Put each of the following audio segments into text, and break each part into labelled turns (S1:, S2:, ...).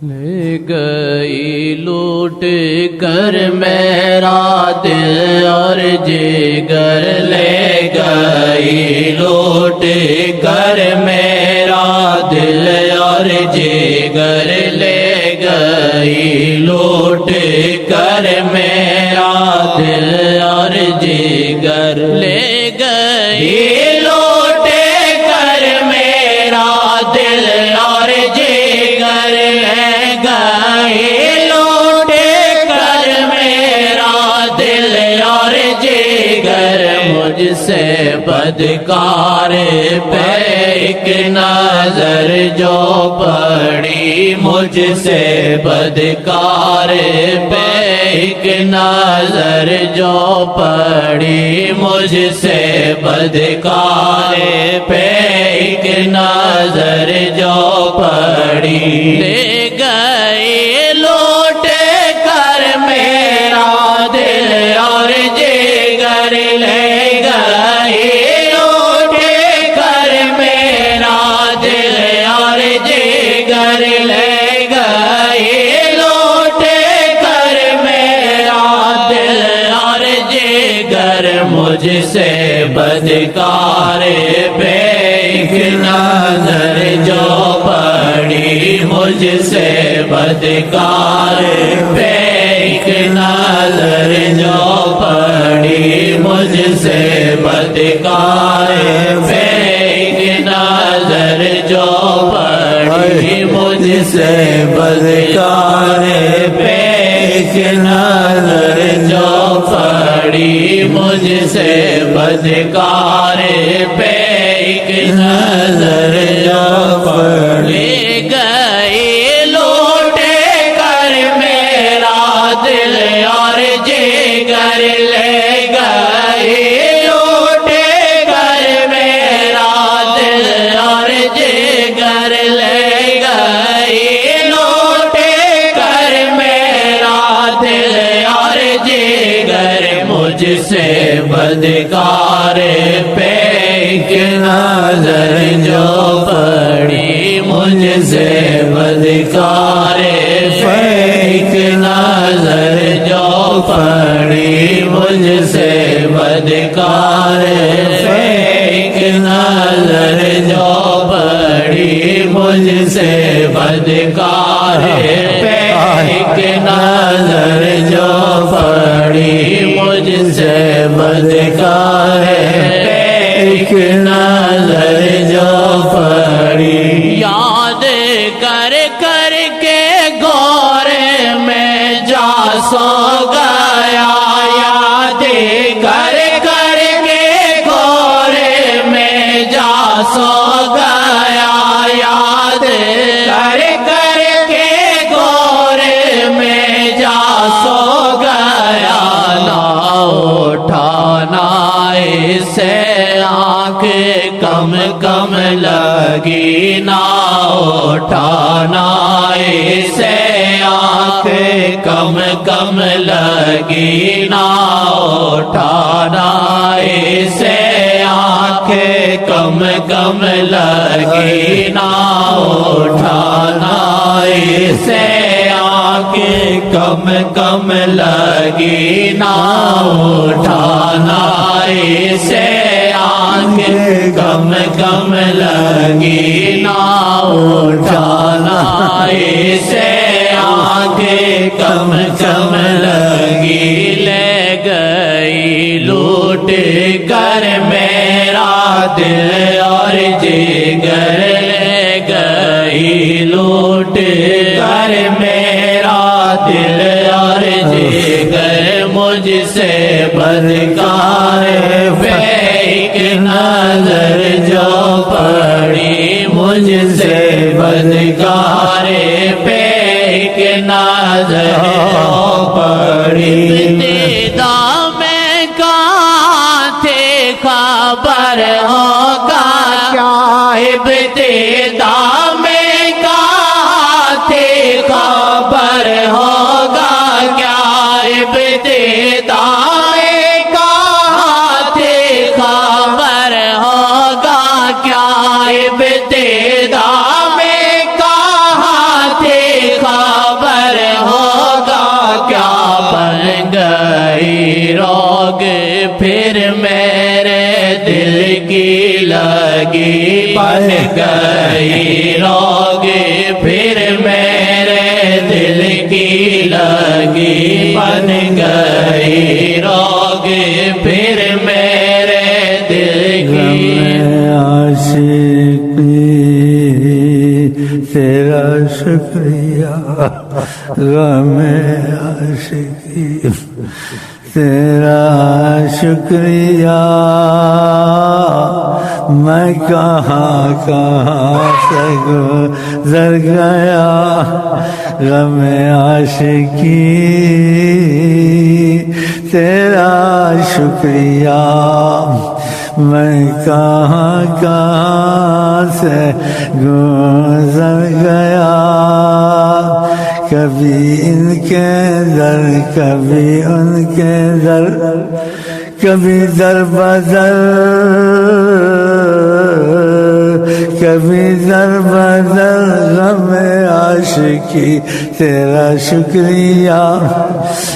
S1: لے گئی لوٹ کر میرا دل اور جگر، لے گئی لوٹ کر میرا دل اور جگر، لے گئی لوٹ کر میرا دل اور جگر، لے گئی لوٹ کر میرا دل اور جگر، لے گئی لوٹ کر میرا دل اور جگر، مجھ سے بدکار پہ ایک نظر جو پڑی، مجھ سے بدکار پہ ایک نظر جو پڑی، مجھ سے بدکار پہ ایک نظر جو پڑی، لے گئی لوٹ کر میرا دل اور جگر، لے گئی لوٹ کر میرا دل اور جگر، لے گئی لوٹ کر میرا دل اور جگر، مجھ سے بدکار پہ ایک نظر جو پڑی، مجھ سے بدکار پہ ایک نظر جو پڑی، مجھ سے بدکار پہ ایک نظر جو پڑی، مجھ سے بدکار پہ ایک نظر جو پڑی، مجھ سے بدکار پہ ایک نظر جو پڑی، لے گئی لوٹ کر میرا دل اور جگر، لے گئی لوٹ کر میرا دل اور جگر، لے گئی لوٹ کر میرا دل اور جگر، مجھ سے بدکار پہ ایک نظر جو پڑی، مجھ سے بدکار پہ ایک نظر جو پڑی، مجھ سے بدکار پہ ایک نظر جو پڑی، مجھ سے بدکار پہ ایک نظر جو پڑی، مجھ سے بدکار پہ ایک نظر جو پڑی، یاد کر کر کے غور میں جا سو گیا، یاد کر کر کے غور میں جا سو گیا، یاد کر کر کے غور میں جا سو گیا، نہ اٹھانا اسے آنکھ کم کم لگی، نہ اٹھانا اسے آنکھ کم کم لگی، نہ اٹھانا اسے آنکھ کم کم لگی، نہ اٹھانا اسے آنکھ کم کم لگی، نہ اٹھانا اسے آنکھ کم کم لگی، نہ اٹھانا اسے آنکھ کم کم لگی، لے گئی لوٹ کر میرا دل اور جگر، لے گئی لوٹ کر میرا دل اور جگر، مجھ سے بدکار پہ ایک نظر جو پڑی، مجھ سے بدکار پہ ایک نظر جو پڑی، ابتدا میں کہاں تھے خبر ہوگا کیا، ابتدا میں کہاں تھے خبر ہوگا کیا، ابتدا میں کہاں تھے خبر ہوگا کیا، ابتدا میں کہاں تھے گئی روگے پھر میرے دل کی لگی بن گئی روگے پھر میرے دل کی
S2: عاشقی تیرا شکریہ غم عاشقی تیرا شکریہ میں کہاں کہاں سے گزر گیا غم عاشقی تیرا شکریہ میں کہاں کہاں سے گزر گیا کبھی ان کے در کبھی ان کے در کبھی در بدر کبھی در بدر غم عاشقی تیرا شکریہ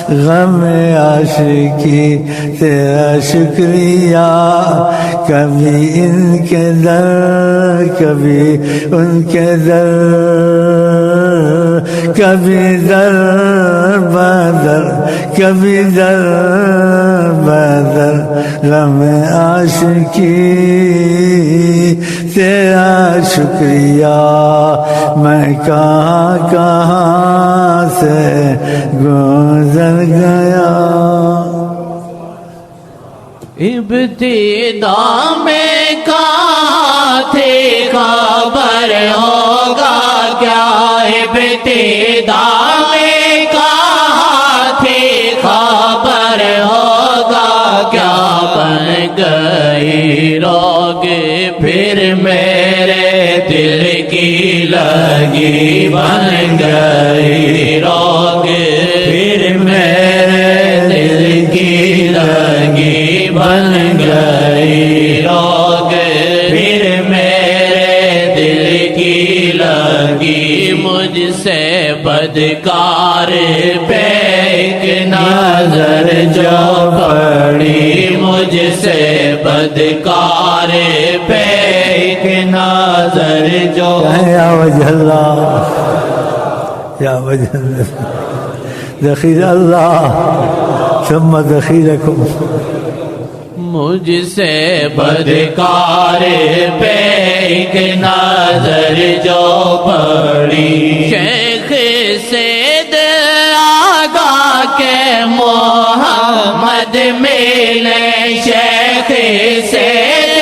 S2: غم عاشقی تیرا شکریہ کبھی ان کے در کبھی ان کے در کبھی در بدر کبھی در بدر غم عاشقی تیرا شکریہ میں کہاں کہاں سے گزر گیا
S1: ابتدا میں کہاں تھے خبر ہوگا کیا ابتدا میں کہاں تھے خبر ہوگا کیا بن گئی روگے پھر میرے دل کی لگی بن گئی روگے پھر میرے دل کی لگی بن گئی روگے پھر میرے دل کی لگی مجھ سے بدکار پہ ایک نظر جو پڑی مجھ سے بدکار پہ ایک نظر جو
S2: یا وجہ اللہ یا وجہ اللہ دخیل اللہ ثم دخیلکم
S1: مجھ سے بدکار پہ ایک نظر جو پڑی شیخ سید آگا کے محمد ملے شیخ سید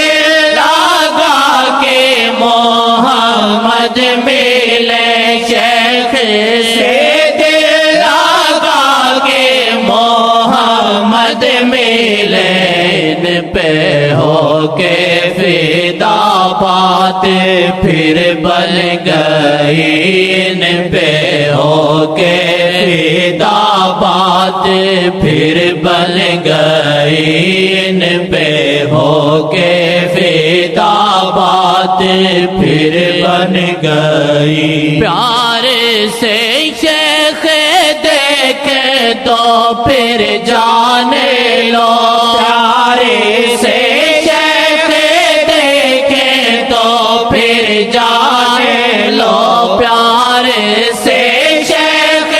S1: آگا کے محمد ملے شیخ سید آگا کے محمد ملے پہ ہو کے فدا بات پھر بن گئی ان پہ ہو کے فدا بات پھر بن گئی ان پہ ہو کے فدا بات پھر بن گئی پیار سے شیخ دیکھے تو پھر جانے لو پیارے سے شیخ دیکھے تو پھر جانے لو پیارے سے شیخ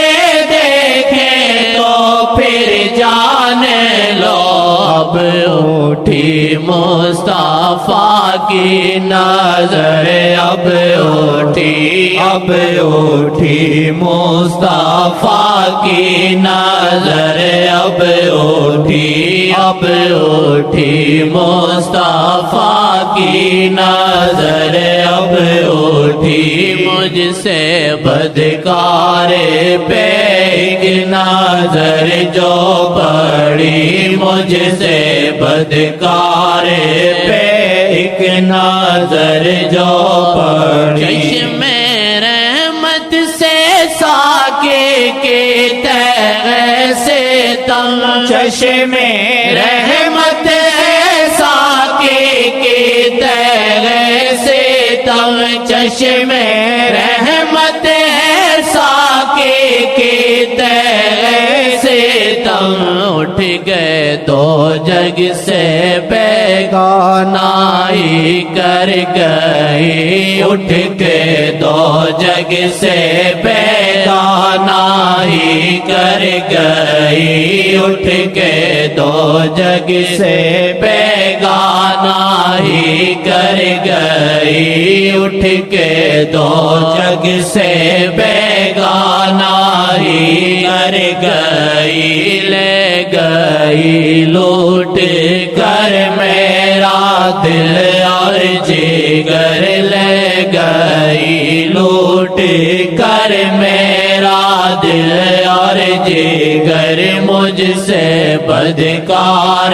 S1: دیکھے تو پھر جانے لو اب اٹھی مصطفیٰ کی نظر اب اٹھی مصطفیٰ کی نظر اب اٹھی مصطفیٰ کی نظر اب اٹھی مجھ سے بدکار پہ ایک نظر جو پڑی مجھ سے بدکار پہ ایک نظر جو پڑی چشم رحمت سے ساکے کے تیغ سے تم چشم رحمت ہے ساکے کے تیغ سے تم چشم رحمت ہے ساکے کے تیغ سے تم اٹھ گئے تو جگ سے بیگانہ ہی کر گئی، اٹھ کے دو جگ سے بیگانہ ہی کر گئی، اٹھ کے دو جگ سے بیگانہ ہی کر گئی، اٹھ کے دو جگ سے بیگانہ ہی کر گئی، لے گئی لوٹ کر میرا دل اور جگر، لے گئی لوٹ کر میرا دل اور جگر، مجھ سے بدکار